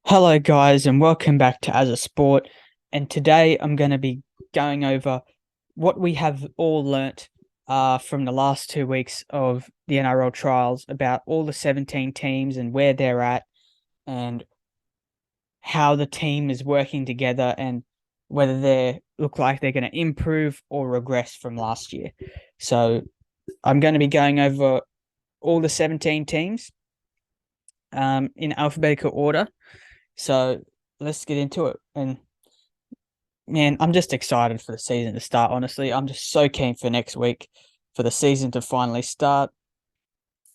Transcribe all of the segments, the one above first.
Hello, guys, and welcome back to As a Sport. And today I'm going to be going over what we have all learnt from the last 2 weeks of the NRL Trials about all the 17 teams and where they're at and how the team is working together and whether they look like they're going to improve or regress from last year. So I'm going to be going over all the 17 teams in alphabetical order. So let's get into it. And man, I'm just excited for the season to start, honestly. I'm just so keen for next week for the season to finally start.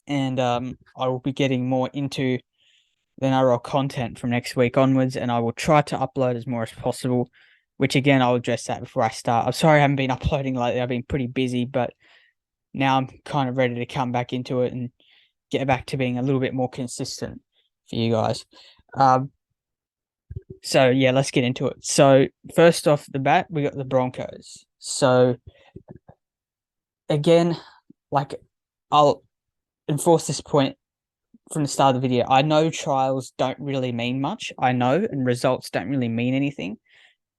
And I will be getting more into the NRL content from next week onwards, and I will try to upload as more as possible, which again, I'll address that before I start. I'm sorry I haven't been uploading lately. I've been pretty busy, but now I'm kind of ready to come back into it and get back to being a little bit more consistent for you guys. So yeah, let's get into it. So first off the bat, we got the Broncos. So again, like I'll enforce this point from the start of the video. I know trials don't really mean much. I know, and results don't really mean anything.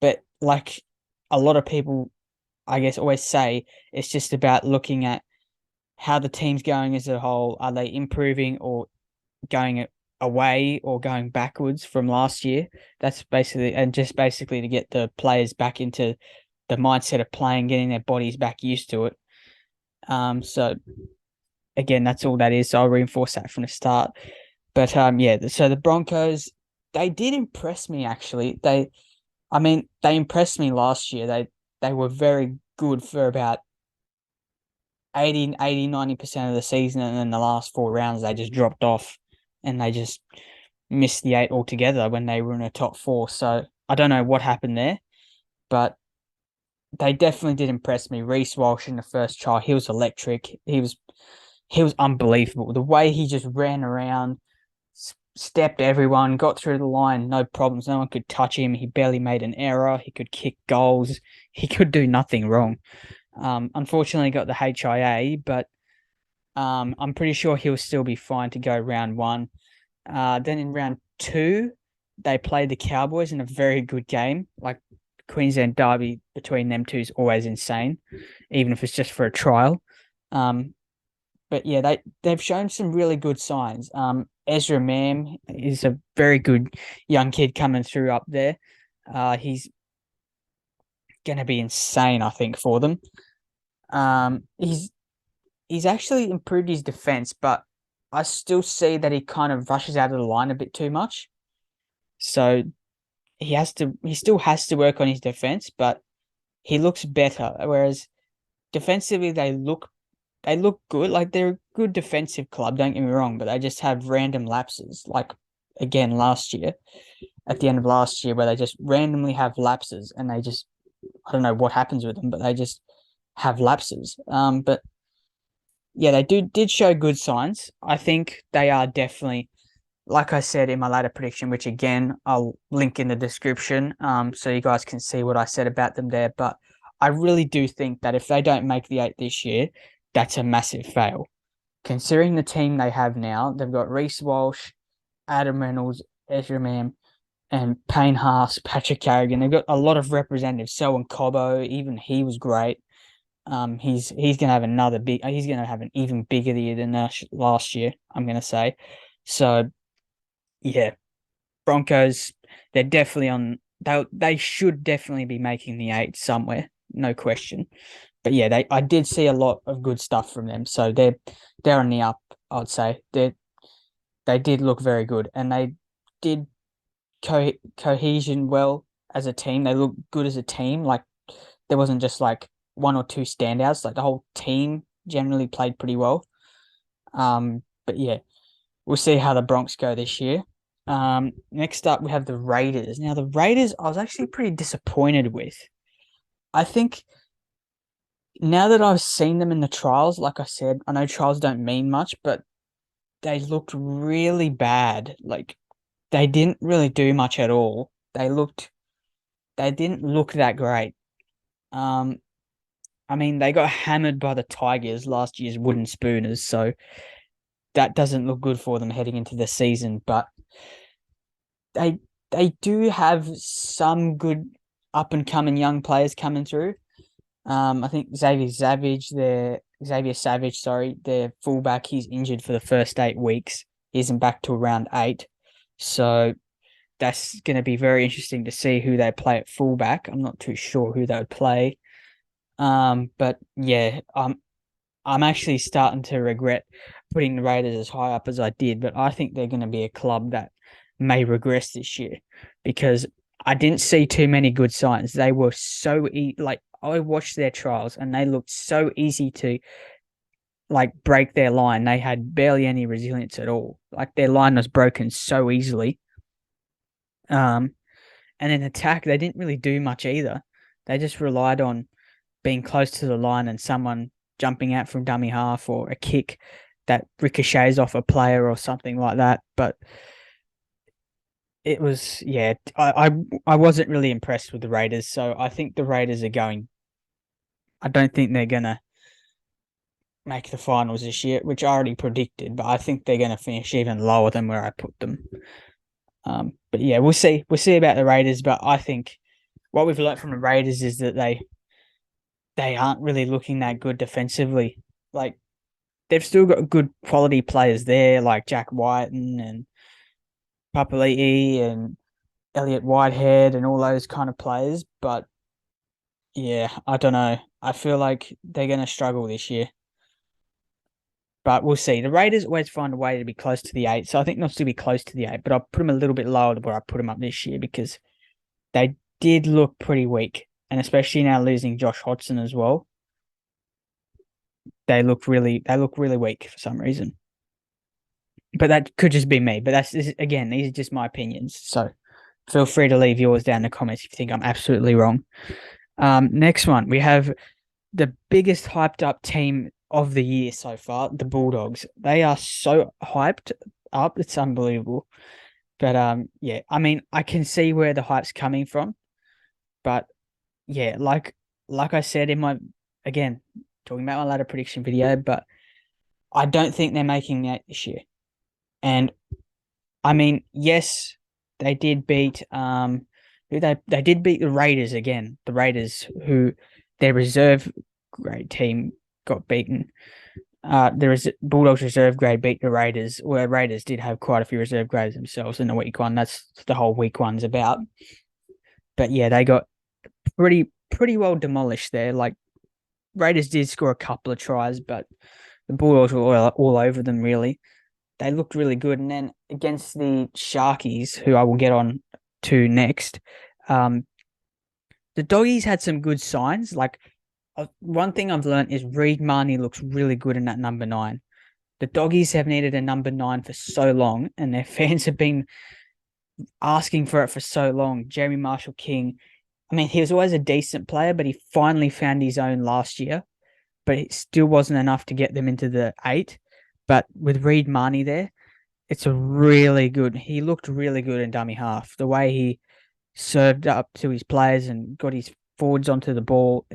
But like a lot of people, I guess, always say, it's just about looking at how the team's going as a whole. Are they improving or going away or going backwards from last year? That's basically, and just basically to get the players back into the mindset of playing, getting their bodies back used to it. So again, that's all that is. So I'll reinforce that from the start. But yeah. So the Broncos, they did impress me actually. They impressed me last year. They were very good for about 90% of the season, and then the last 4 rounds they just dropped off, and they just missed the eight altogether when they were in a top four. So I don't know what happened there, but they definitely did impress me. Reece Walsh in the first try, he was electric. He was unbelievable. The way he just ran around, stepped everyone, got through the line, no problems. No one could touch him. He barely made an error. He could kick goals. He could do nothing wrong. Unfortunately, got the HIA, but I'm pretty sure he'll still be fine to go round one. Then in round two, they played the Cowboys in a very good game. Like Queensland derby between them two is always insane, even if it's just for a trial. But yeah, they've shown some really good signs. Ezra Mam is a very good young kid coming through up there. He's going to be insane, I think, for them. He's actually improved his defense, but I still see that he kind of rushes out of the line a bit too much. So he still has to work on his defense, but he looks better. Whereas defensively, they look good. Like they're a good defensive club, don't get me wrong, but they just have random lapses. Like again last year, at the end of last year, where they just randomly have lapses, and I don't know what happens with them, but they just have lapses. But yeah, they did show good signs. I think they are definitely, like I said in my later prediction, which again I'll link in the description, so you guys can see what I said about them there. But I really do think that if they don't make the eight this year, that's a massive fail. Considering the team they have now, they've got Reece Walsh, Adam Reynolds, Ezra Mam, and Payne Haas, Patrick Carrigan. They've got a lot of representatives. Selwyn Cobbo, even he was great. He's gonna have another big. He's gonna have an even bigger year than last year. I'm gonna say. So yeah, Broncos. They're definitely on. They should definitely be making the eight somewhere, no question. But yeah, I did see a lot of good stuff from them. So they're on the up. I'd say they did look very good, and they did cohesion well as a team. They looked good as a team. Like there wasn't just like one or two standouts. Like the whole team generally played pretty well. But yeah, we'll see how the Bronx go this year. Next up we have the Raiders. Now the Raiders, I was actually pretty disappointed with. I think now that I've seen them in the trials, like I said, I know trials don't mean much, but they looked really bad. Like they didn't really do much at all. They didn't look that great. Um, they got hammered by the Tigers, last year's wooden spooners, so that doesn't look good for them heading into the season. But they they do have some good up and coming young players coming through. I think Xavier Savage, sorry, their fullback, he's injured for the first 8 weeks. He isn't back till round 8. So that's going to be very interesting to see who they play at fullback. I'm not too sure who they would play. But yeah, I'm actually starting to regret putting the Raiders as high up as I did, but I think they're going to be a club that may regress this year because I didn't see too many good signs. They were like I watched their trials and they looked so easy to like break their line. They had barely any resilience at all. Like their line was broken so easily. And in attack, they didn't really do much either. They just relied on being close to the line and someone jumping out from dummy half or a kick that ricochets off a player or something like that. But it was, yeah, I wasn't really impressed with the Raiders. So I think the Raiders are going. I don't think they're gonna make the finals this year, which I already predicted. But I think they're gonna finish even lower than where I put them. But yeah, we'll see. We'll see about the Raiders. But I think what we've learned from the Raiders is that they aren't really looking that good defensively. Like they've still got good quality players there, like Jack Whiten and Papali'i and Elliot Whitehead and all those kind of players. But yeah, I don't know. I feel like they're going to struggle this year. But we'll see. The Raiders always find a way to be close to the 8. So I think they'll still be close to the 8. But I'll put them a little bit lower than where I put them up this year because they did look pretty weak. And especially now losing Josh Hodgson as well. They look really weak for some reason. But that could just be me. But again, these are just my opinions. So feel free to leave yours down in the comments if you think I'm absolutely wrong. Next one, we have the biggest hyped up team of the year so far, the Bulldogs. They are so hyped up, it's unbelievable. But yeah, I mean, I can see where the hype's coming from. But yeah, like I said in my again talking about my ladder prediction video, but I don't think they're making that this year. And I mean, yes, they did beat they did beat the Raiders again. The Raiders, who their reserve grade team got beaten. There is Bulldogs reserve grade beat the Raiders, where Raiders did have quite a few reserve grades themselves in the week one. That's the whole week one's about. But yeah, they got pretty well demolished there. Like Raiders did score a couple of tries, but the Bulldogs were all over them really. They looked really good. And then against the Sharkies, who I will get on to next, the Doggies had some good signs. Like one thing I've learned is Reed Marnie looks really good in that number 9. The Doggies have needed a number 9 for so long, and their fans have been asking for it for so long. Jeremy Marshall King, I mean, he was always a decent player, but he finally found his own last year. But it still wasn't enough to get them into the 8. But with Reed Marnie there, it's a really good. He looked really good in dummy half. The way he served up to his players and got his forwards onto the ball,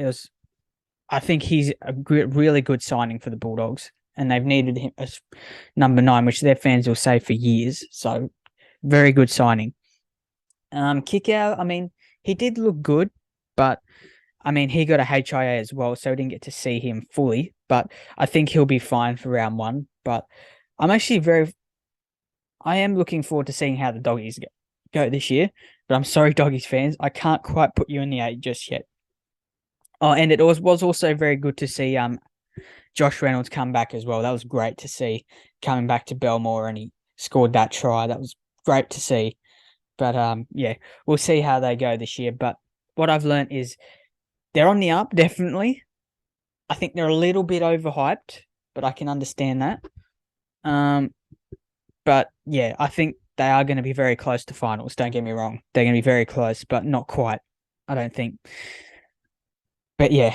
I think he's a really good signing for the Bulldogs, and they've needed him as number 9, which their fans will say for years. So, very good signing. Kickout, I mean, he did look good, but I mean, he got a HIA as well, so we didn't get to see him fully. But I think he'll be fine for round 1. But I'm actually I am looking forward to seeing how the Doggies go this year. But I'm sorry, Doggies fans, I can't quite put you in the 8 just yet. Oh, and it was also very good to see Josh Reynolds come back as well. That was great to see coming back to Belmore, and he scored that try. That was great to see. But yeah, we'll see how they go this year. But what I've learned is they're on the up, definitely. I think they're a little bit overhyped, but I can understand that. But yeah, I think they are going to be very close to finals. Don't get me wrong. They're going to be very close, but not quite, I don't think. But yeah,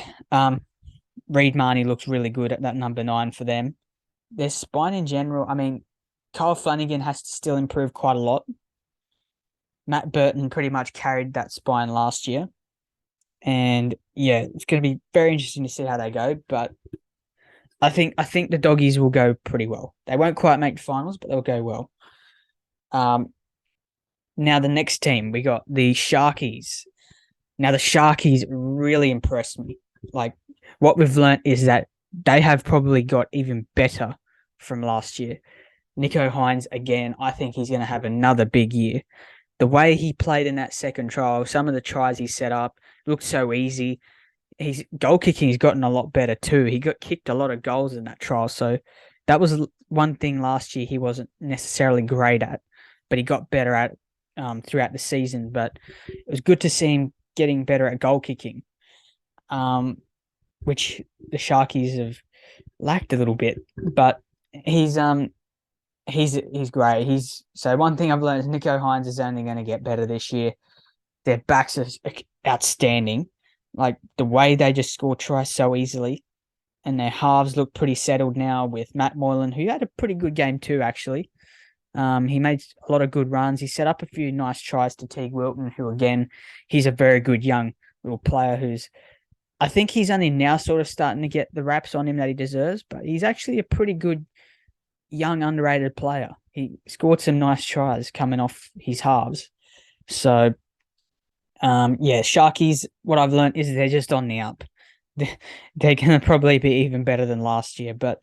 Reed Marnie looks really good at that number 9 for them. Their spine in general, I mean, Kyle Flanagan has to still improve quite a lot. Matt Burton pretty much carried that spine last year. And yeah, it's going to be very interesting to see how they go. But I think the Doggies will go pretty well. They won't quite make the finals, but they'll go well. Now, the next team, we got the Sharkies. Now, the Sharkies really impressed me. Like, what we've learnt is that they have probably got even better from last year. Nicho Hynes, again, I think he's going to have another big year. The way he played in that second trial, some of the tries he set up looked so easy. His goal kicking has gotten a lot better too. He got kicked a lot of goals in that trial. So that was one thing last year he wasn't necessarily great at, but he got better at throughout the season. But it was good to see him getting better at goal kicking, which the Sharkies have lacked a little bit. But he's great. So one thing I've learned is Nicho Hynes is only going to get better this year. Their backs are outstanding. Like the way they just score tries so easily, and their halves look pretty settled now with Matt Moylan, who had a pretty good game too, actually. He made a lot of good runs. He set up a few nice tries to Teague Wilton, who again, he's a very good young little player I think he's only now sort of starting to get the raps on him that he deserves, but he's actually a pretty good young underrated player. He scored some nice tries coming off his halves. So Sharkies, what I've learned is they're just on the up. They're going to probably be even better than last year, but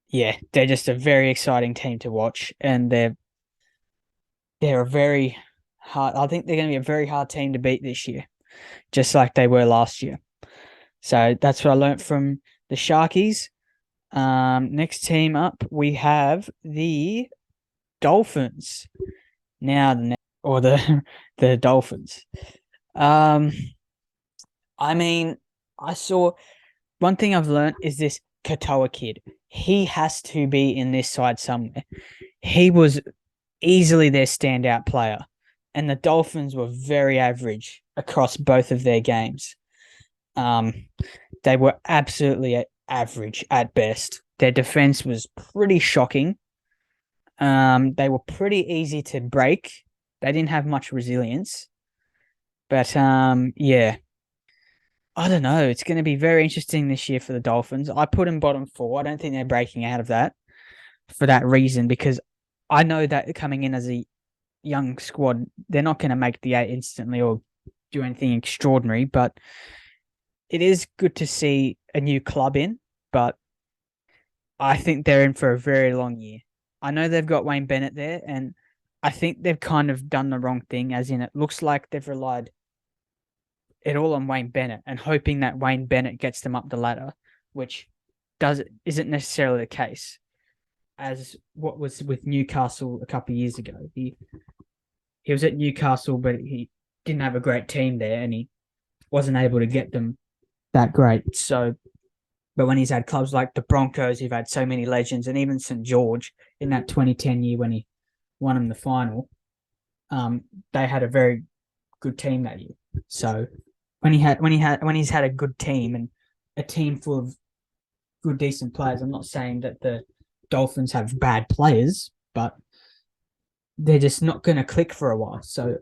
yeah, they're just a very exciting team to watch, and they're a very hard. I think they're going to be a very hard team to beat this year, just like they were last year. So that's what I learned from the Sharkies. Next team up, we have the Dolphins. Now, the Dolphins. I mean, I saw one thing I've learned is this Katoa kid. He has to be in this side somewhere. He was easily their standout player, and the Dolphins were very average across both of their games. They were absolutely average at best. Their defense was pretty shocking. They were pretty easy to break. They didn't have much resilience. But yeah, I don't know. It's going to be very interesting this year for the Dolphins. I put them bottom 4. I don't think they're breaking out of that for that reason, because I know that coming in as a young squad, they're not going to make the 8 instantly or do anything extraordinary, but it is good to see a new club in, but I think they're in for a very long year. I know they've got Wayne Bennett there, and I think they've kind of done the wrong thing, as in it looks like they've relied it all on Wayne Bennett and hoping that Wayne Bennett gets them up the ladder, which isn't necessarily the case, as what was with Newcastle a couple of years ago. He was at Newcastle, but he didn't have a great team there, and he wasn't able to get them that great. So, but when he's had clubs like the Broncos, who've had so many legends, and even St. George in that 2010 year when he won them the final, they had a very good team that year. So when he's had a good team and a team full of good, decent players, I'm not saying that the Dolphins have bad players, but they're just not going to click for a while. So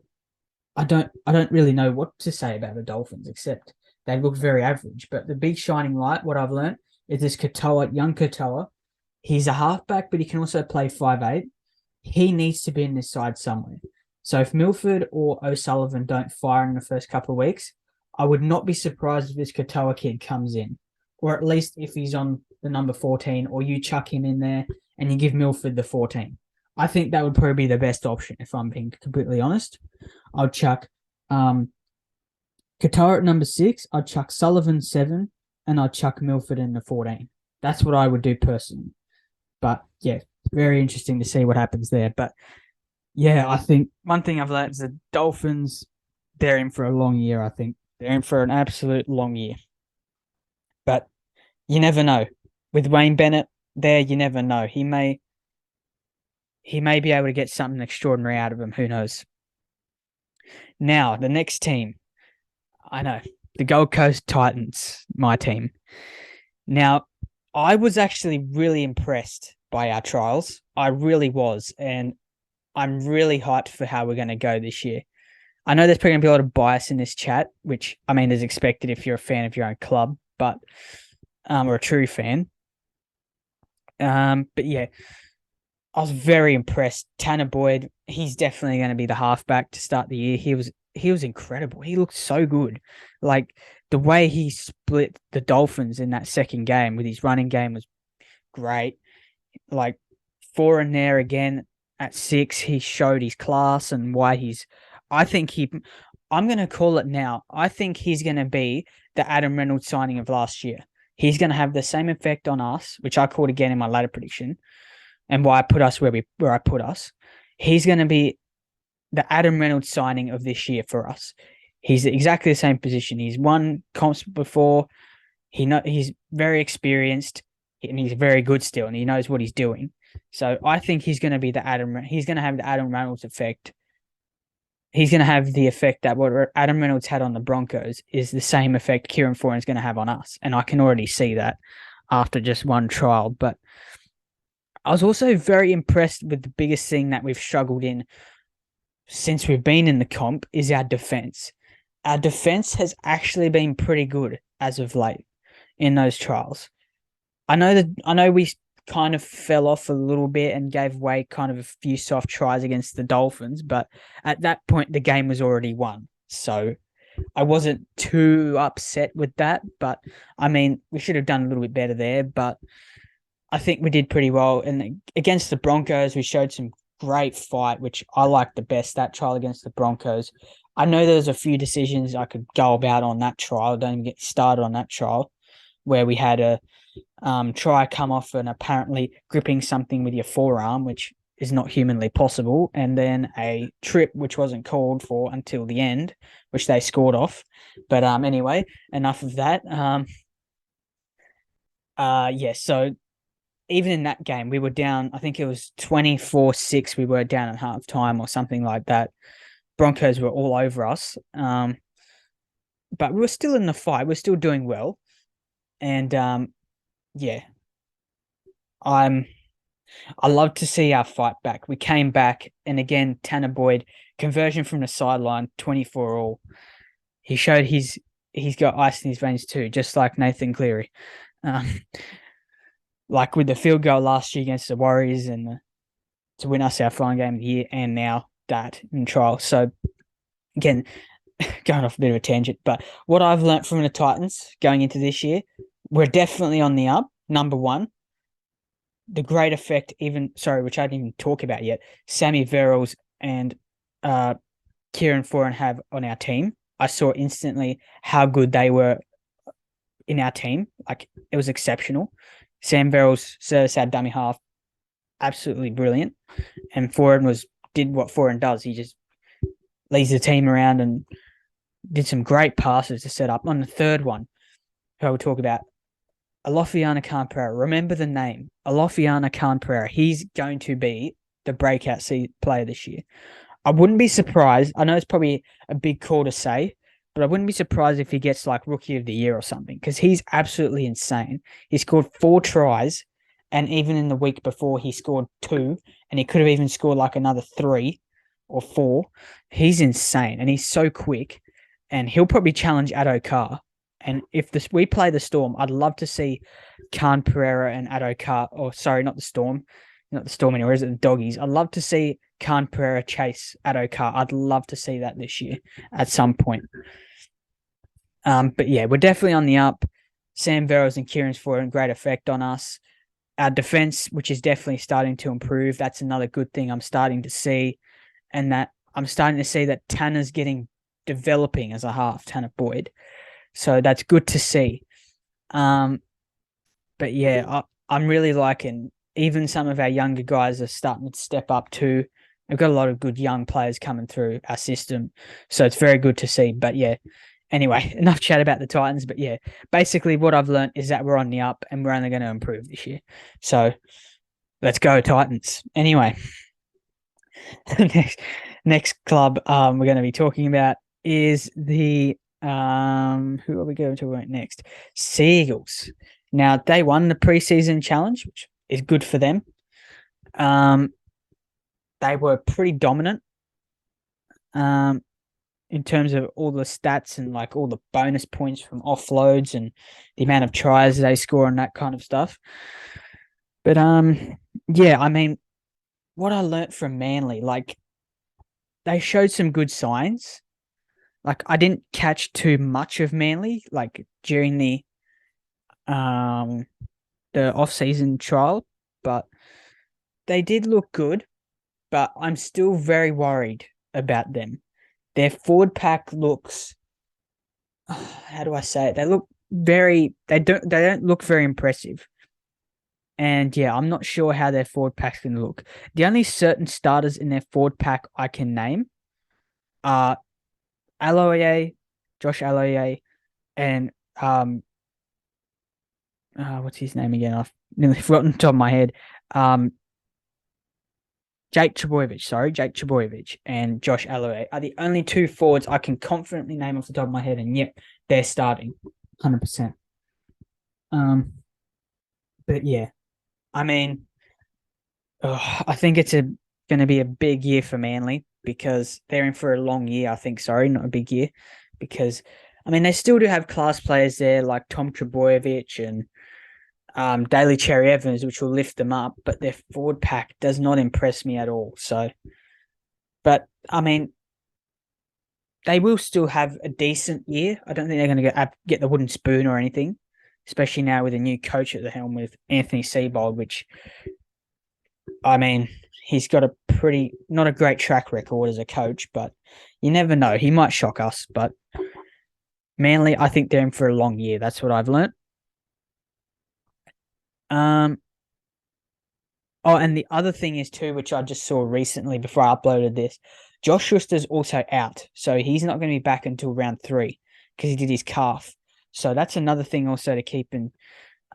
I don't really know what to say about the Dolphins, except they look very average. But the big shining light, what I've learned, is this young Katoa. He's a halfback, but he can also play 5'8". He needs to be in this side somewhere. So if Milford or O'Sullivan don't fire in the first couple of weeks, I would not be surprised if this Katoa kid comes in, or at least if he's on the number 14, or you chuck him in there and you give Milford the 14. I think that would probably be the best option, if I'm being completely honest. I'd chuck Katoa at number 6, I'd chuck Sullivan 7, and I'd chuck Milford in the 14. That's what I would do personally. But yeah, very interesting to see what happens there. But yeah, I think one thing I've learned is the Dolphins, they're in for a long year, I think. They're in for an absolute long year. But you never know. With Wayne Bennett there, you never know. He may be able to get something extraordinary out of him. Who knows? Now, the next team. I know. The Gold Coast Titans, my team. Now, I was actually really impressed by our trials. I really was. And I'm really hyped for how we're going to go this year. I know there's probably going to be a lot of bias in this chat, which, I mean, is expected if you're a fan of your own club, but or a true fan. But yeah, I was very impressed. Tanner Boyd, he's definitely going to be the halfback to start the year. He was incredible. He looked so good. Like the way he split the Dolphins in that second game with his running game was great. Like four in there again at 6, he showed his class and why he's. I think he. I'm going to call it now. I think he's going to be the Adam Reynolds signing of last year. He's going to have the same effect on us, which I called again in my ladder prediction, and why I put us where I put us. He's going to be the Adam Reynolds signing of this year for us. He's exactly the same position. He's won comps before. He's very experienced and he's very good still, and he knows what he's doing. So I think he's going to be He's going to have the Adam Reynolds effect. He's going to have the effect that what Adam Reynolds had on the Broncos is the same effect Kieran Foran is going to have on us, and I can already see that after just one trial. But I was also very impressed with the biggest thing that we've struggled in since we've been in the comp is our defense. Our defense has actually been pretty good as of late in those trials. I know we kind of fell off a little bit and gave away kind of a few soft tries against the Dolphins, but at that point the game was already won. So I wasn't too upset with that, but I mean, we should have done a little bit better there, but I think we did pretty well. And against the Broncos, we showed some great fight, which I liked the best, that trial against the Broncos. I know there's a few decisions I could go about on that trial. Don't even get started on that trial, where we had a try come off and apparently gripping something with your forearm, which is not humanly possible, and then a trip which wasn't called for until the end, which they scored off. But anyway, enough of that. Yeah, so even in that game, we were down, I think it was 24-6, we were down at halftime or something like that. Broncos were all over us. But we were still in the fight. We're still doing well. And yeah, I love to see our fight back. We came back, and again, Tanner Boyd, conversion from the sideline, 24 all. He showed he's got ice in his veins too, just like Nathan Cleary. Like with the field goal last year against the Warriors and to win us our final game of the year, and now that in trial. So again, going off a bit of a tangent, but what I've learnt from the Titans going into this year, we're definitely on the up. Number one, the great effect, which I didn't even talk about yet, Sammy Verrills and Kieran Foran have on our team. I saw instantly how good they were in our team. Like, it was exceptional. Sam Verrills serves our dummy half, absolutely brilliant. And Foran did what Foran does. He just leads the team around and did some great passes to set up. On the third one, who I will talk about, Alofiana Khan-Pereira. Remember the name, Alofiana Khan-Pereira. He's going to be the breakout player this year. I wouldn't be surprised. I know it's probably a big call to say, but I wouldn't be surprised if he gets like Rookie of the Year or something, because he's absolutely insane. He scored 4 tries, and even in the week before, he scored 2, and he could have even scored like another 3 or 4. He's insane, and he's so quick, and he'll probably challenge Addo Carr. And if we play the Storm, I'd love to see Khan Pereira and Addo Carr, or sorry, not the Storm anymore, is it the Doggies? I'd love to see Khan Pereira chase Addo Carr. I'd love to see that this year at some point. But yeah, we're definitely on the up. Sam Verrills and Kieran Foran, great effect on us. Our defense, which is definitely starting to improve. That's another good thing I'm starting to see. And that I'm starting to see that Tanner's developing as a half, Tanner Boyd. So that's good to see. But yeah, I'm really liking, even some of our younger guys are starting to step up too. We've got a lot of good young players coming through our system. So it's very good to see. But yeah, anyway, enough chat about the Titans. But yeah, basically what I've learned is that we're on the up and we're only going to improve this year. So let's go Titans. Anyway, next club we're going to be talking about is the who are we going to talk about next? Sea Eagles. Now, they won the preseason challenge, which is good for them. They were pretty dominant in terms of all the stats and like all the bonus points from offloads and the amount of tries they score and that kind of stuff. But yeah, I mean, what I learnt from Manly, like they showed some good signs. Like I didn't catch too much of Manly, like during um the off-season trial, but they did look good. But I'm still very worried about them. Their forward pack looks, how do I say it? They look they don't look very impressive. And yeah, I'm not sure how their forward pack's going to look. The only certain starters in their forward pack I can name are Aloye, Josh Aloye, and what's his name again? I've nearly forgotten the top of my head. Um, Jake Trbojevic and Josh Aloye are the only two forwards I can confidently name off the top of my head, and yep, they're starting 100%. But yeah, I mean, I think it's going to be a big year for Manly because they're in for a long year. I think, sorry, not a big year, because I mean they still do have class players there like Tom Trbojevic and Daly Cherry Evans, which will lift them up, but their forward pack does not impress me at all. So, but I mean, they will still have a decent year. I don't think they're going to get the wooden spoon or anything, especially now with a new coach at the helm with Anthony Seibold, which, I mean, he's got a not a great track record as a coach, but you never know. He might shock us, but Manly, I think they're in for a long year. That's what I've learnt. Um, Oh, and the other thing is too, which I just saw recently before I uploaded this, Josh Schuster's also out, so he's not going to be back until round 3 because he did his calf. So that's another thing also to keep in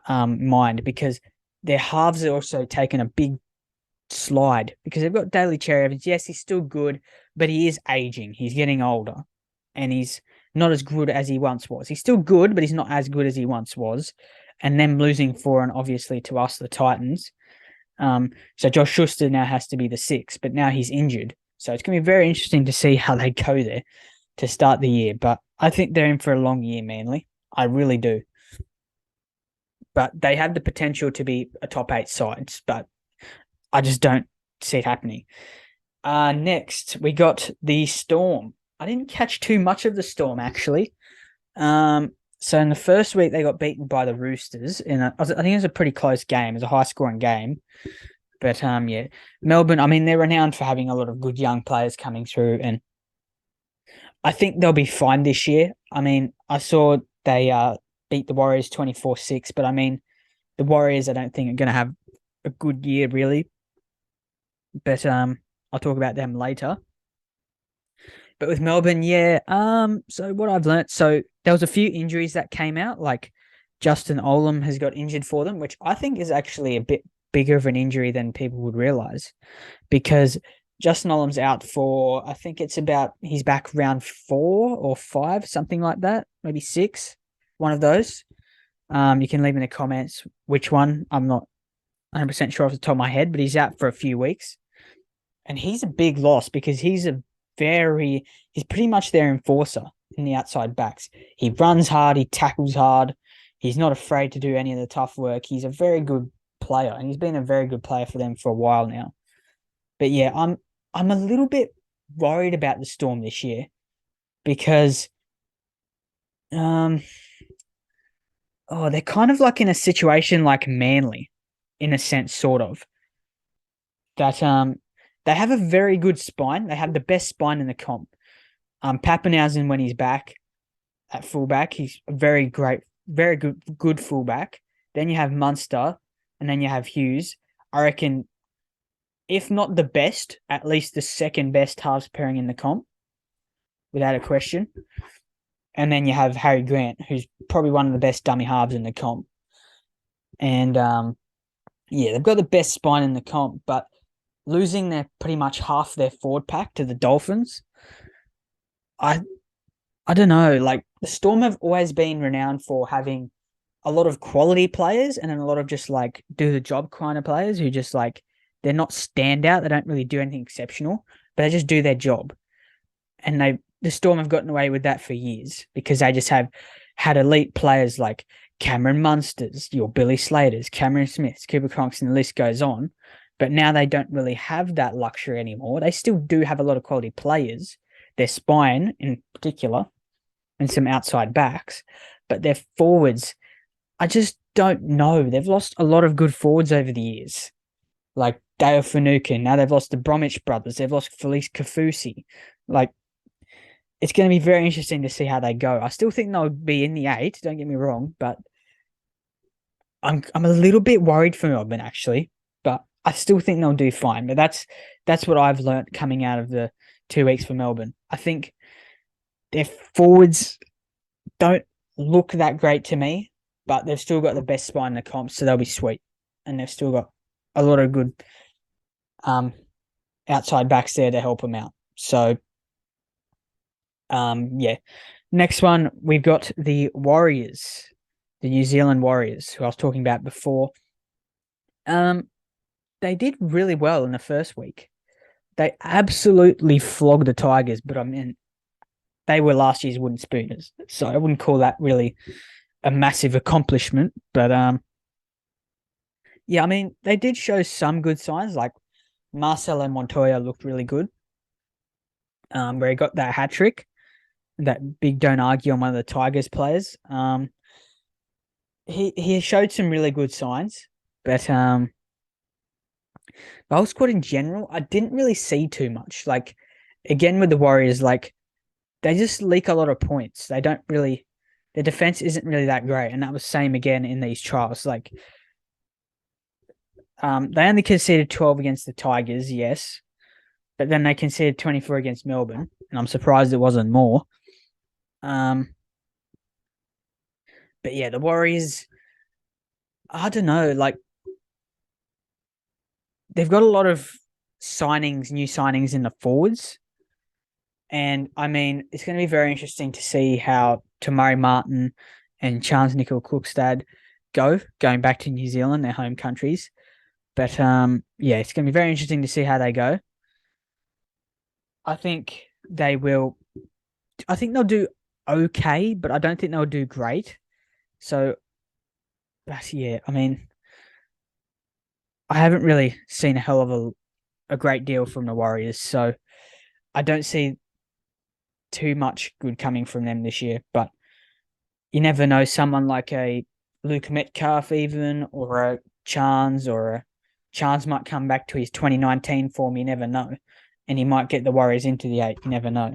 mind because their halves are also taking a big slide because they've got Daly Cherry Evans. Yes, he's still good, but he is aging. He's getting older, and he's not as good as he once was. He's still good, but he's not as good as he once was. And them losing 4 and obviously to us, the Titans. So Josh Schuster now has to be the 6, but now he's injured. So it's going to be very interesting to see how they go there to start the year. But I think they're in for a long year, Manly. I really do. But they have the potential to be a top 8 side, but I just don't see it happening. Next, we got the Storm. I didn't catch too much of the Storm, actually. So in the first week, they got beaten by the Roosters. I think it was a pretty close game. It was a high-scoring game. But yeah, Melbourne, I mean, they're renowned for having a lot of good young players coming through, and I think they'll be fine this year. I mean, I saw they beat the Warriors 24-6, but I mean, the Warriors I don't think are going to have a good year, really. But I'll talk about them later. But with Melbourne, yeah, so what I've learnt, so there was a few injuries that came out, like Justin Olam has got injured for them, which I think is actually a bit bigger of an injury than people would realize because Justin Olam's out for, I think it's about, he's back round 4 or 5, something like that, maybe 6, one of those. You can leave in the comments which one. I'm not 100% sure off the top of my head, but he's out for a few weeks. And he's a big loss because he's pretty much their enforcer in the outside backs. He runs hard, he tackles hard, he's not afraid to do any of the tough work. He's a very good player, and he's been a very good player for them for a while now. But yeah, I'm a little bit worried about the Storm this year because they're kind of like in a situation like Manly, in a sense, sort of. That they have a very good spine. They have the best spine in the comp. Pappenhausen, when he's back at fullback, he's a very good fullback. Then you have Munster, and then you have Hughes. I reckon, if not the best, at least the second best halves pairing in the comp, without a question. And then you have Harry Grant, who's probably one of the best dummy halves in the comp. And yeah, they've got the best spine in the comp, but losing their pretty much half their forward pack to the Dolphins, I don't know. Like the Storm have always been renowned for having a lot of quality players and then a lot of just like do the job kind of players who just like they're not standout. They don't really do anything exceptional, but they just do their job. And the Storm have gotten away with that for years because they just have had elite players like Cameron Munsters, your Billy Slaters, Cameron Smiths, Cooper Cronks, and the list goes on. But now they don't really have that luxury anymore. They still do have a lot of quality players, their spine in particular, and some outside backs, but their forwards, I just don't know. They've lost a lot of good forwards over the years, like Dale Finucane. Now they've lost the Bromwich brothers. They've lost Felice Kafusi. Like, it's going to be very interesting to see how they go. I still think they'll be in the 8, don't get me wrong, but I'm a little bit worried for Melbourne, actually. But I still think they'll do fine. But that's what I've learnt coming out of the 2 weeks for Melbourne. I think their forwards don't look that great to me, but they've still got the best spine in the comp, so they'll be sweet. And they've still got a lot of good outside backs there to help them out. So, yeah. Next one, we've got the Warriors, the New Zealand Warriors, who I was talking about before. They did really well in the first week. They absolutely flogged the Tigers, but I mean, they were last year's wooden spooners, so I wouldn't call that really a massive accomplishment. But yeah, I mean, they did show some good signs. Like Marcelo Montoya looked really good, where he got that hat trick, that big don't argue on one of the Tigers players. He showed some really good signs, but the whole squad in general, I didn't really see too much. Like, again with the Warriors, like, they just leak a lot of points. They don't really, their defense isn't really that great, and that was same again in these trials. Like, they only conceded 12 against the Tigers, yes, but then they conceded 24 against Melbourne, and I'm surprised it wasn't more. But yeah, the Warriors, I don't know, like, they've got a lot of new signings in the forwards. And I mean, it's going to be very interesting to see how Tamari Martin and Charles Nickel Cookstad going back to New Zealand, their home countries. But yeah, it's going to be very interesting to see how they go. I think they will. I think they'll do okay, but I don't think they'll do great. So, but yeah, I mean, I haven't really seen a hell of a great deal from the Warriors, so I don't see too much good coming from them this year. But you never know, someone like a Luke Metcalf even, or a Chance might come back to his 2019 form, you never know. And he might get the Warriors into the 8, you never know.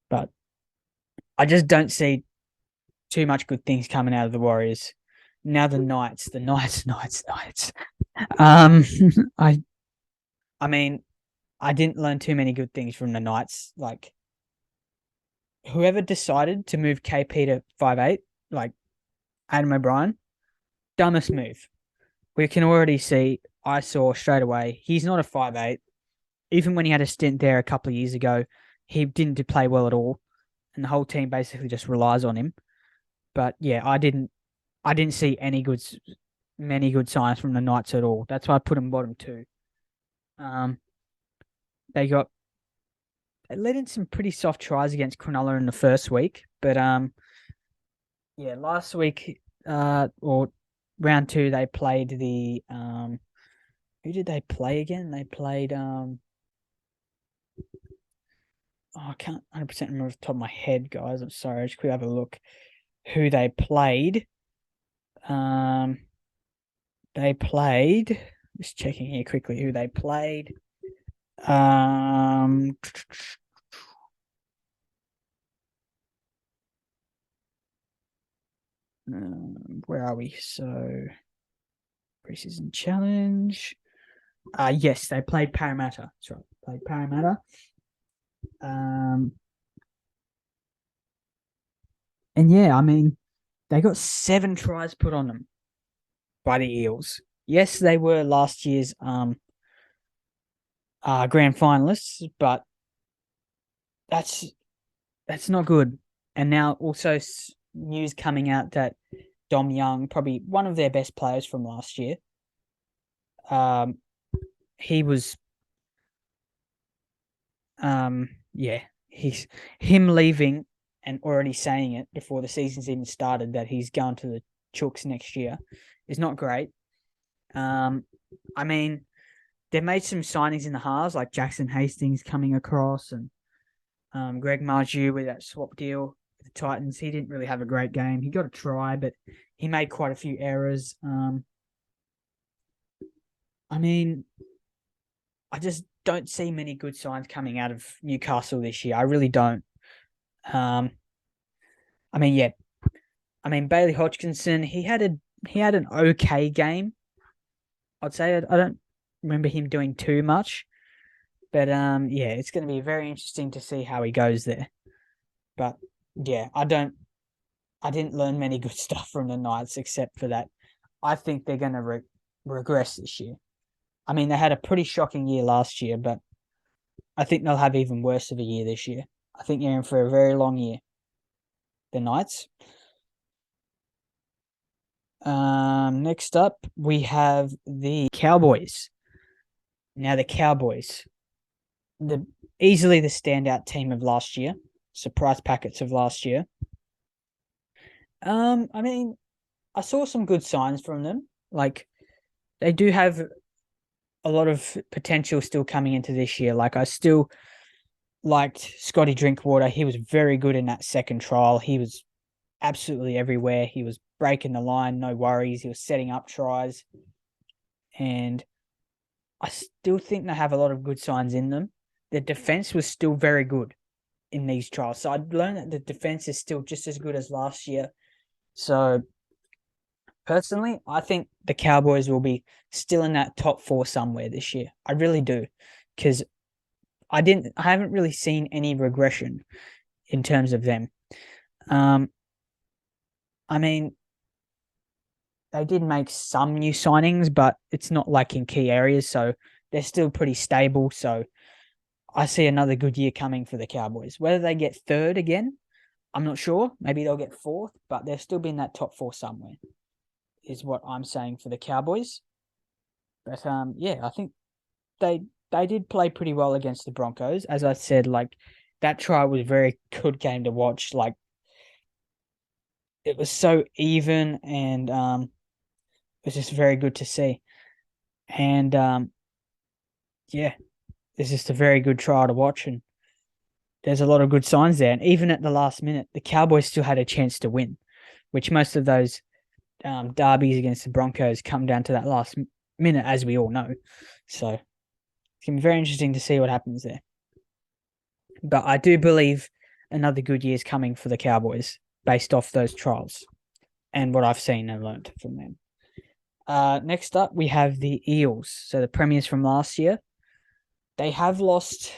But I just don't see too much good things coming out of the Warriors. Now the Knights. I mean, I didn't learn too many good things from the Knights. Like, whoever decided to move KP to 5'8", like Adam O'Brien, dumbest move. We can already see, I saw straight away, he's not a 5'8". Even when he had a stint there a couple of years ago, he didn't play well at all. And the whole team basically just relies on him. But yeah, I didn't see many good signs from the Knights at all. That's why I put them bottom 2. They led in some pretty soft tries against Cronulla in the first week, but yeah, last week or round 2 they played the who did they play again? They played I can't 100% remember off the top of my head, guys. I'm sorry. I just quickly have a look who they played. They played. Just checking here quickly who they played. Where are we? So, preseason challenge. Yes, they played Parramatta. That's right. Played Parramatta. And yeah, I mean, they got 7 tries put on them by the Eels. Yes, they were last year's grand finalists, but that's not good. And now also news coming out that Dom Young, probably one of their best players from last year, he was, yeah, he's him leaving and already saying it before the season's even started that he's going to the Chooks next year is not great. I mean, they made some signings in the halves, like Jackson Hastings coming across and Greg Marju with that swap deal with the Titans. He didn't really have a great game. He got a try, but he made quite a few errors. I mean, I just don't see many good signs coming out of Newcastle this year. I really don't. I mean, yeah. I mean, Bailey Hodgkinson, he had an okay game. I'd say I don't remember him doing too much. But yeah, it's going to be very interesting to see how he goes there. But yeah, I didn't learn many good stuff from the Knights except for that. I think they're going to regress this year. I mean, they had a pretty shocking year last year, but I think they'll have even worse of a year this year. I think you're in for a very long year. The Knights. Next up, we have the Cowboys. Now, the Cowboys, easily the standout team of last year, surprise packets of last year. I mean, I saw some good signs from them. Like, they do have a lot of potential still coming into this year. Like, I still liked Scotty Drinkwater. He was very good in that second trial. He was absolutely everywhere. He was breaking the line, no worries. He was setting up tries. And I still think they have a lot of good signs in them. The defense was still very good in these trials. So I'd learned that the defense is still just as good as last year. So personally, I think the Cowboys will be still in that top 4 somewhere this year. I really do. Because I haven't really seen any regression in terms of them. I mean, they did make some new signings, but it's not like in key areas, so they're still pretty stable. So I see another good year coming for the Cowboys. Whether they get 3rd again, I'm not sure. Maybe they'll get 4th, but they'll still be in that top 4 somewhere, is what I'm saying for the Cowboys. But yeah, I think they did play pretty well against the Broncos. As I said, like, that try was a very good game to watch. Like, it was so even, and it was just very good to see. And yeah, it's just a very good trial to watch, and there's a lot of good signs there. And even at the last minute, the Cowboys still had a chance to win, which most of those derbies against the Broncos come down to that last minute, as we all know. So it's going to be very interesting to see what happens there. But I do believe another good year is coming for the Cowboys based off those trials and what I've seen and learned from them. Next up, we have the Eels. So the premiers from last year. They have lost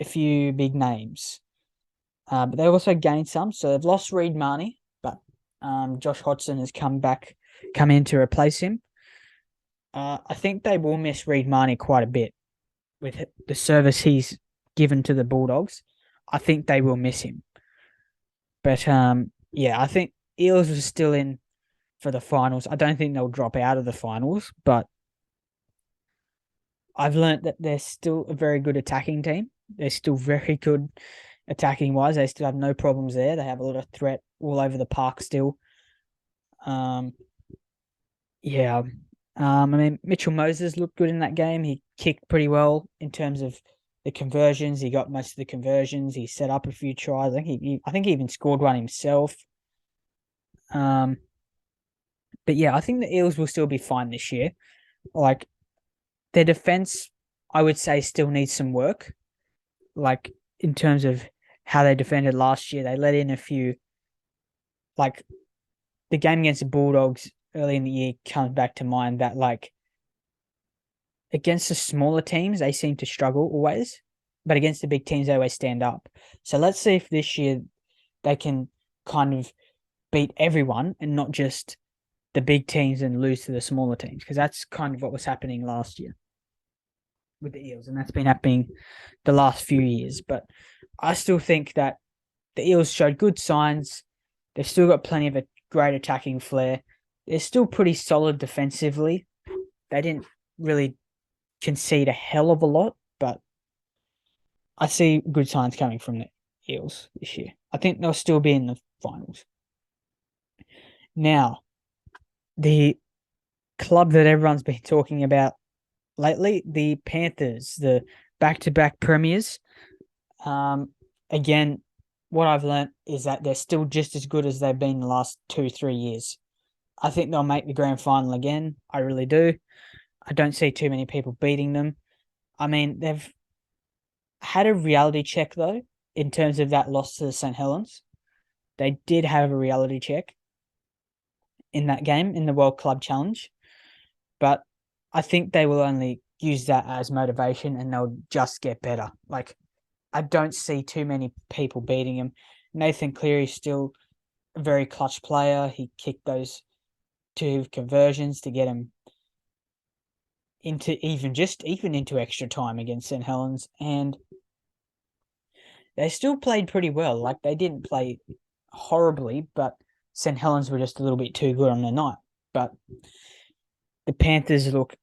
a few big names, but they also gained some. So they've lost Reid Marnie, but Josh Hodgson has come in to replace him. I think they will miss Reid Marnie quite a bit with the service he's given to the Bulldogs. I think they will miss him. But yeah, I think Eels are still in for the finals. I don't think they'll drop out of the finals, but I've learned that they're still a very good attacking team. They're still very good attacking wise. They still have no problems there. They have a lot of threat all over the park still. Yeah. I mean, Mitchell Moses looked good in that game. He kicked pretty well in terms of the conversions. He got most of the conversions. He set up a few tries. I think he even scored one himself. But yeah, I think the Eels will still be fine this year. Like, their defense, I would say, still needs some work. Like, in terms of how they defended last year, they let in a few. Like, the game against the Bulldogs early in the year comes back to mind that, like, against the smaller teams, they seem to struggle always. But against the big teams, they always stand up. So let's see if this year they can kind of beat everyone and not just the big teams and lose to the smaller teams, because that's kind of what was happening last year with the Eels, and that's been happening the last few years. But I still think that the Eels showed good signs. They've still got plenty of a great attacking flair. They're still pretty solid defensively. They didn't really concede a hell of a lot, but I see good signs coming from the Eels this year. I think they'll still be in the finals. Now, the club that everyone's been talking about lately, the Panthers, the back-to-back premiers. Again, what I've learnt is that they're still just as good as they've been the last 2-3 years. I think they'll make the grand final again. I really do. I don't see too many people beating them. I mean, they've had a reality check, though, in terms of that loss to the St. Helens. They did have a reality check in that game, in the World Club Challenge. But I think they will only use that as motivation and they'll just get better. Like, I don't see too many people beating him. Nathan Cleary's still a very clutch player. He kicked those 2 conversions to get him into even into extra time against St. Helens, and they still played pretty well. Like, they didn't play horribly, but St. Helens were just a little bit too good on the night. But the Panthers look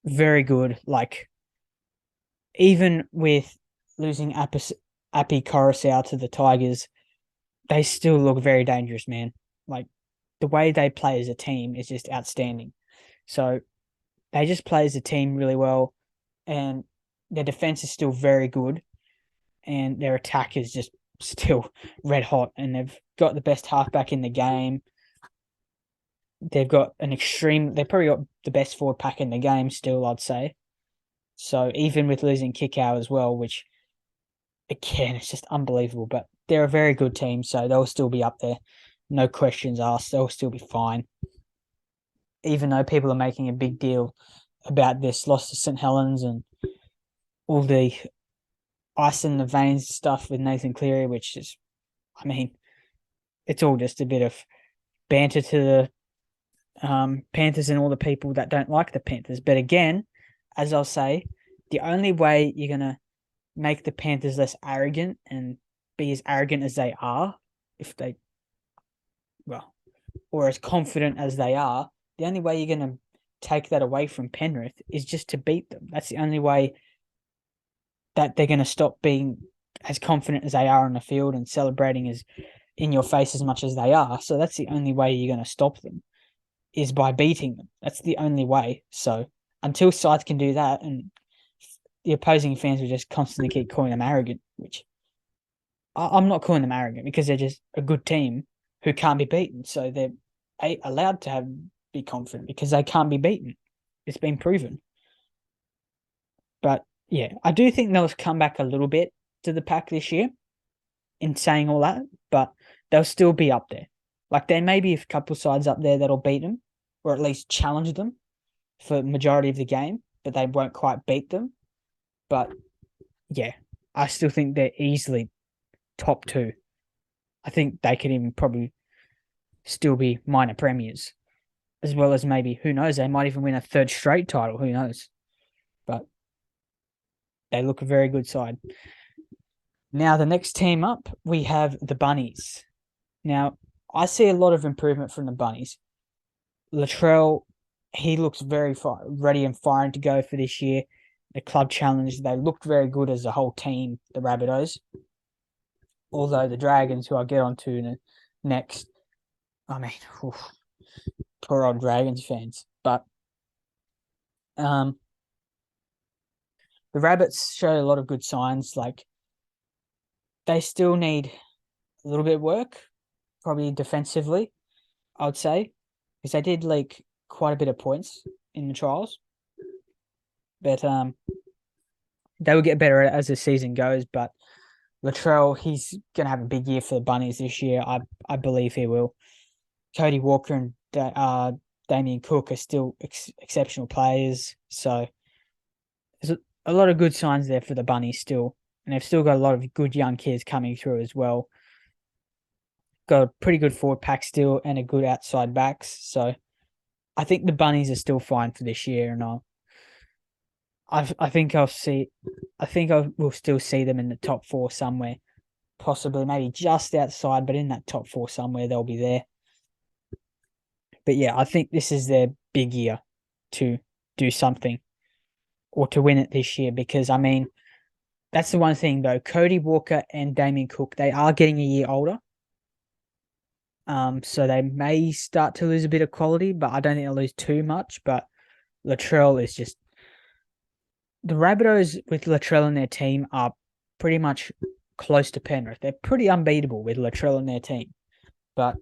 very good. Like, even with losing Api Coruscant to the Tigers, they still look very dangerous, man. Like, the way they play as a team is just outstanding. So they just play as a team really well, and their defense is still very good, and their attack is just still red hot, and they've got the best halfback in the game. They've probably got the best forward pack in the game still, I'd say. So even with losing Kickout as well, which, again, it's just unbelievable, but they're a very good team, so they'll still be up there. No questions asked. They'll still be fine. Even though people are making a big deal about this loss to St. Helens and all the ice in the veins stuff with Nathan Cleary, which is, I mean, it's all just a bit of banter to the Panthers and all the people that don't like the Panthers. But again, as I'll say, the only way you're going to make the Panthers less arrogant and be as arrogant as they are, or as confident as they are, the only way you're going to take that away from Penrith is just to beat them. That's the only way that they're going to stop being as confident as they are on the field and celebrating as in your face as much as they are. So that's the only way you're going to stop them, is by beating them. That's the only way. So until sides can do that, and the opposing fans will just constantly keep calling them arrogant, which I'm not calling them arrogant, because they're just a good team who can't be beaten. So they're allowed to be confident because they can't be beaten. It's been proven. But yeah, I do think they'll come back a little bit to the pack this year in saying all that, but they'll still be up there. Like, there may be a couple sides up there that'll beat them, or at least challenge them for the majority of the game, but they won't quite beat them. But yeah, I still think they're easily top 2. I think they could even probably still be minor premiers, as well as maybe, who knows, they might even win a 3rd straight title. Who knows? But they look a very good side. Now, the next team up, we have the Bunnies. Now, I see a lot of improvement from the Bunnies. Latrell, he looks very ready and firing to go for this year. The club challenge, they looked very good as a whole team, the Rabbitohs. Although the Dragons, who I'll get onto next, I mean, poor old Dragons fans. But the Rabbits show a lot of good signs. Like, they still need a little bit of work, probably defensively, I would say, because they did leak quite a bit of points in the trials. But they will get better as the season goes. But Latrell, he's going to have a big year for the Bunnies this year. I believe he will. Cody Walker and Damien Cook are still exceptional players. So there's a lot of good signs there for the Bunnies still. And they've still got a lot of good young kids coming through as well. Got a pretty good forward pack still and a good outside backs. So I think the Bunnies are still fine for this year, and I think I will still see them in the top 4 somewhere, possibly maybe just outside, but in that top 4 somewhere they'll be there. But yeah, I think this is their big year to do something or to win it this year, because I mean, that's the one thing though. Cody Walker and Damien Cook, they are getting a year older. So they may start to lose a bit of quality, but I don't think they'll lose too much. But Latrell is just the Rabbitohs with Latrell in their team are pretty much close to Penrith. They're pretty unbeatable with Latrell in their team. But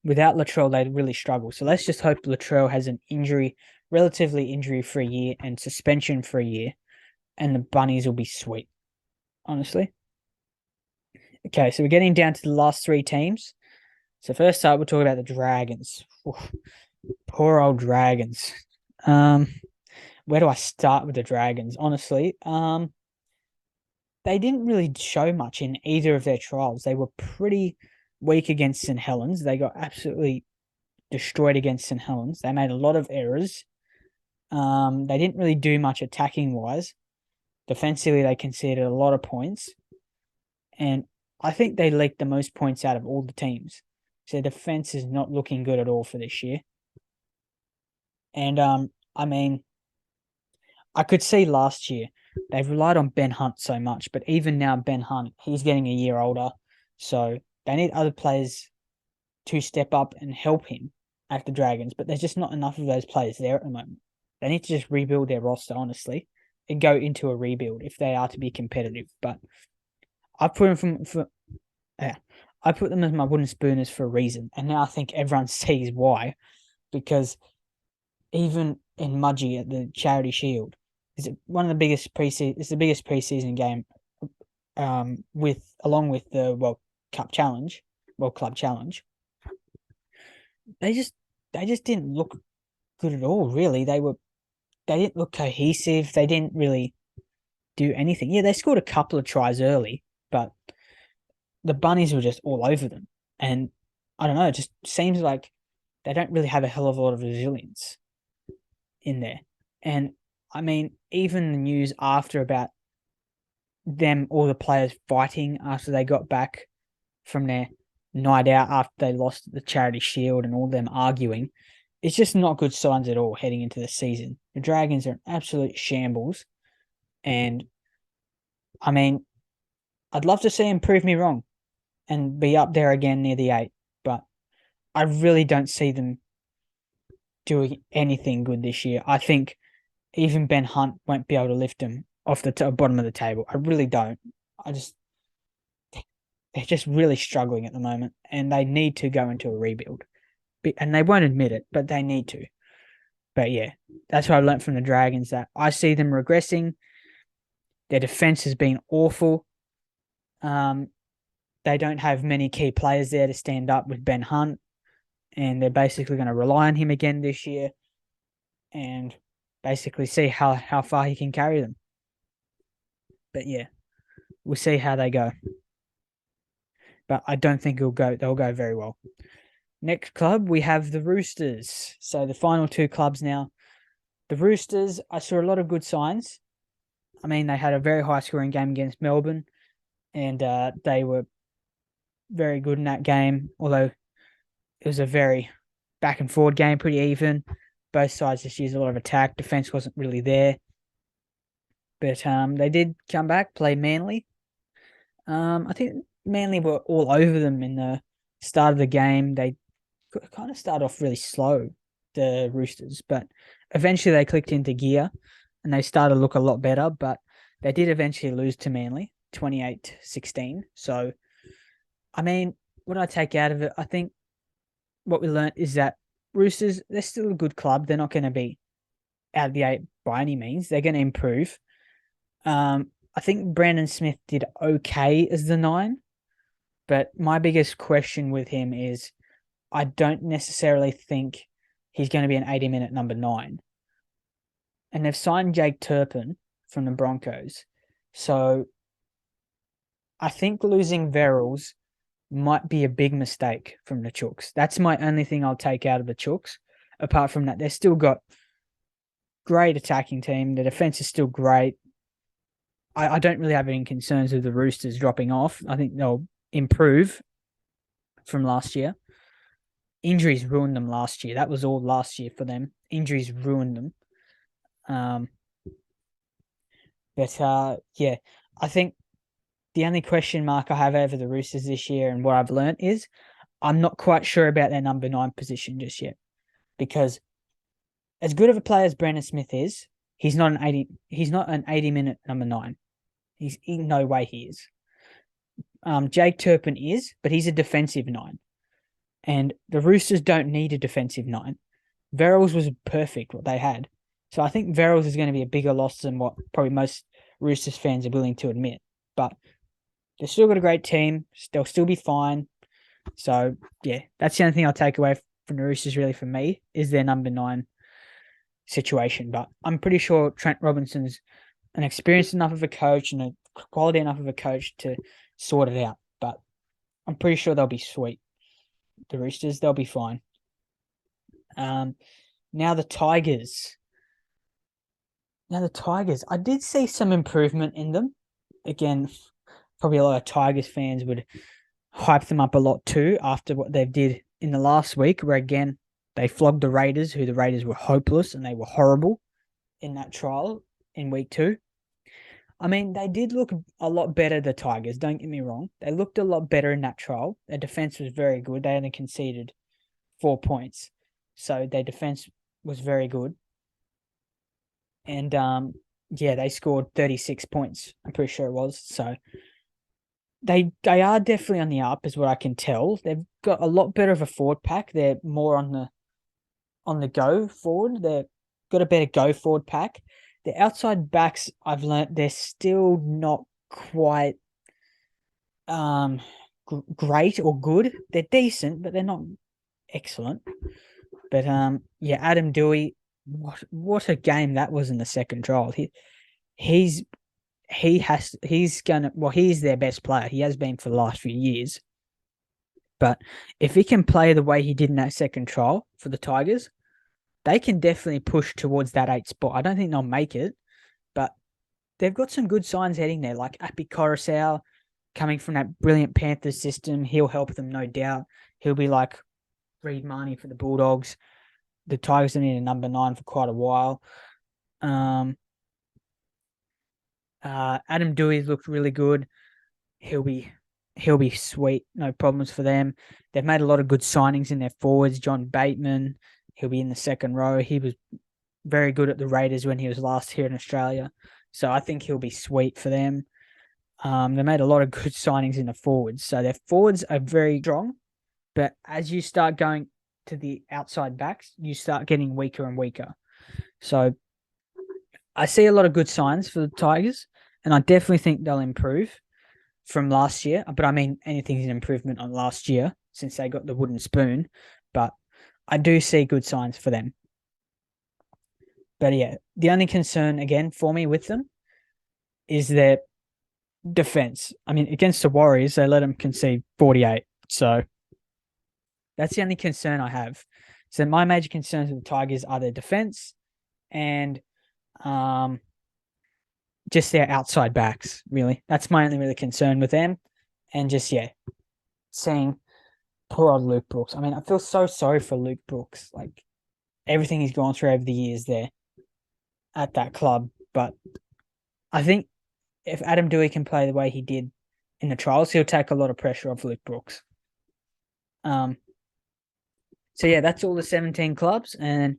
without Latrell, they'd really struggle. So let's just hope Latrell has an relatively injury-free year and suspension for a year, and the Bunnies will be sweet, honestly. Okay, so we're getting down to the last three teams. So first up, we'll talk about the Dragons. Oof, poor old Dragons. Where do I start with the Dragons? Honestly, they didn't really show much in either of their trials. They were pretty weak against St. Helens. They got absolutely destroyed against St. Helens. They made a lot of errors. They didn't really do much attacking wise. Defensively, they conceded a lot of points. And I think they leaked the most points out of all the teams. So defense is not looking good at all for this year. And I mean, I could see last year they've relied on Ben Hunt so much, but even now Ben Hunt, he's getting a year older. So they need other players to step up and help him at the Dragons, but there's just not enough of those players there at the moment. They need to just rebuild their roster, honestly, and go into a rebuild if they are to be competitive. But I put them I put them as my wooden spooners for a reason, and now I think everyone sees why. Because even in Mudgee at the Charity Shield, is one of the biggest preseason. It's the biggest preseason game, along with the World Club Challenge. They just didn't look good at all. Really, they didn't look cohesive. They didn't really do anything. Yeah, they scored a couple of tries early, but the Bunnies were just all over them. And I don't know, it just seems like they don't really have a hell of a lot of resilience in there. And I mean, even the news after about them, all the players fighting after they got back from their night out after they lost the Charity Shield and all them arguing, it's just not good signs at all heading into the season. The Dragons are an absolute shambles. And I mean, I'd love to see them prove me wrong and be up there again near the 8, but I really don't see them doing anything good this year. I think even Ben Hunt won't be able to lift them off the bottom of the table. I really don't. They're just really struggling at the moment, and they need to go into a rebuild. And they won't admit it, but they need to. But yeah, that's what I learned from the Dragons, that I see them regressing. Their defense has been awful. They don't have many key players there to stand up with Ben Hunt, and they're basically going to rely on him again this year and basically see how far he can carry them. But yeah, we'll see how they go. But I don't think they'll go very well. Next club, we have the Roosters. So the final two clubs now. The Roosters, I saw a lot of good signs. I mean, they had a very high-scoring game against Melbourne, and they were very good in that game, although it was a very back-and-forward game, pretty even. Both sides just used a lot of attack. Defence wasn't really there. But they did come back, play Manly. I think Manly were all over them in the start of the game. They kind of started off really slow, the Roosters, but eventually they clicked into gear and they started to look a lot better, but they did eventually lose to Manly, 28-16. So, I mean, what I take out of it, I think what we learned is that Roosters, they're still a good club. They're not going to be out of the 8 by any means. They're going to improve. I think Brandon Smith did okay as the 9, but my biggest question with him is I don't necessarily think he's going to be an 80-minute number 9. And they've signed Jake Turpin from the Broncos. So I think losing Verrills might be a big mistake from the Chooks. That's my only thing I'll take out of the Chooks. Apart from that, they've still got great attacking team. The defense is still great. I don't really have any concerns with the Roosters dropping off. I think they'll improve from last year. Injuries ruined them last year. That was all last year for them. Injuries ruined them. Yeah, I think the only question mark I have over the Roosters this year and what I've learned is I'm not quite sure about their number 9 position just yet. Because as good of a player as Brandon Smith is, He's not an 80-minute number 9. He's in no way he is. Jake Turpin is, but he's a defensive 9. And the Roosters don't need a defensive 9. Verrills was perfect what they had. So I think Verrills is going to be a bigger loss than what probably most Roosters fans are willing to admit. But they've still got a great team. They'll still be fine. So, yeah, that's the only thing I'll take away from the Roosters, really, for me, is their number 9 situation. But I'm pretty sure Trent Robinson's an experienced enough of a coach and a quality enough of a coach to sort it out. But I'm pretty sure they'll be sweet. The Roosters, they'll be fine. Now the Tigers. I did see some improvement in them. Again, probably a lot of Tigers fans would hype them up a lot too after what they did in the last week, where again, they flogged the Raiders, who the Raiders were hopeless and they were horrible in that trial in week 2. I mean, they did look a lot better, the Tigers, don't get me wrong. They looked a lot better in that trial. Their defense was very good. They only conceded 4 points. So their defense was very good. And, they scored 36 points, I'm pretty sure it was. So they are definitely on the up, is what I can tell. They've got a lot better of a forward pack. They're more on the go forward. They've got a better go forward pack. The outside backs, I've learnt, they're still not quite great or good. They're decent, but they're not excellent. But Adam Dewey, what a game that was in the second trial. He's their best player. He has been for the last few years. But if he can play the way he did in that second trial for the Tigers, they can definitely push towards that 8 spot. I don't think they'll make it, but they've got some good signs heading there, like Api Coruscant coming from that brilliant Panthers system. He'll help them, no doubt. He'll be like Reed Marnie for the Bulldogs. The Tigers have needed a number 9 for quite a while. Adam Dewey's looked really good. He'll be sweet. No problems for them. They've made a lot of good signings in their forwards. John Bateman, he'll be in the second row. He was very good at the Raiders when he was last here in Australia. So I think he'll be sweet for them. They made a lot of good signings in the forwards. So their forwards are very strong. But as you start going to the outside backs, you start getting weaker and weaker. So I see a lot of good signs for the Tigers, and I definitely think they'll improve from last year. But I mean, anything's an improvement on last year since they got the wooden spoon. But I do see good signs for them. But yeah, the only concern, again, for me with them is their defense. I mean, against the Warriors, they let them concede 48. So that's the only concern I have. So my major concerns with the Tigers are their defense and just their outside backs, really. That's my only really concern with them. And just, seeing poor old Luke Brooks. I mean, I feel so sorry for Luke Brooks. Like, everything he's gone through over the years there at that club. But I think if Adam Dewey can play the way he did in the trials, he'll take a lot of pressure off Luke Brooks. So yeah, that's all the 17 clubs and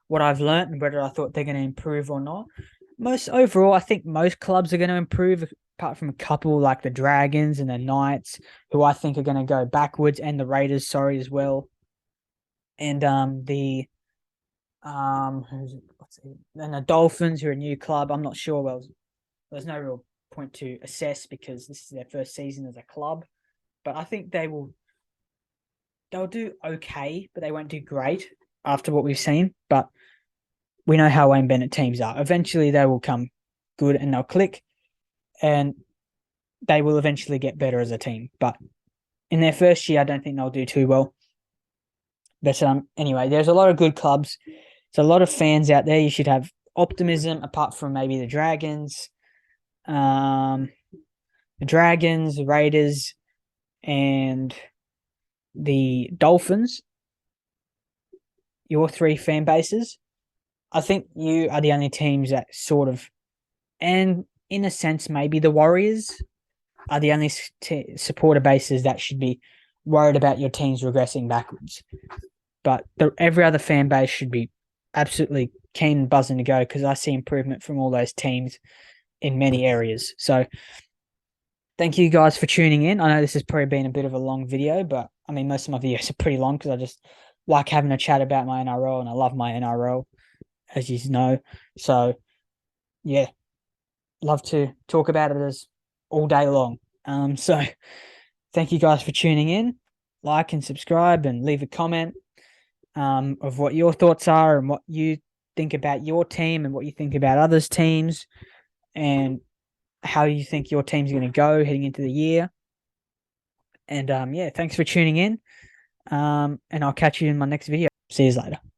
what I've learnt and whether I thought they're going to improve or not. Overall, I think most clubs are going to improve, apart from a couple like the Dragons and the Knights, who I think are going to go backwards, and the Raiders, as well. And the Dolphins, who are a new club. I'm not sure. Well, there's no real point to assess because this is their first season as a club. But I think they'll do okay, but they won't do great after what we've seen. But we know how Wayne Bennett teams are. Eventually, they will come good and they'll click, and they will eventually get better as a team. But in their first year, I don't think they'll do too well. But anyway, there's a lot of good clubs. There's a lot of fans out there. You should have optimism, apart from maybe the Dragons, the Raiders, and the Dolphins. Your 3 fan bases. I think you are the only teams that sort of, and in a sense, maybe the Warriors are the only supporter bases that should be worried about your teams regressing backwards. But every other fan base should be absolutely keen and buzzing to go because I see improvement from all those teams in many areas. So thank you guys for tuning in. I know this has probably been a bit of a long video, but I mean, most of my videos are pretty long because I just like having a chat about my NRL and I love my NRL, as you know. So yeah, love to talk about it as all day long. So thank you guys for tuning in. Like and subscribe and leave a comment of what your thoughts are and what you think about your team and what you think about others' teams and how you think your team's going to go heading into the year. And yeah, thanks for tuning in. And I'll catch you in my next video. See you later.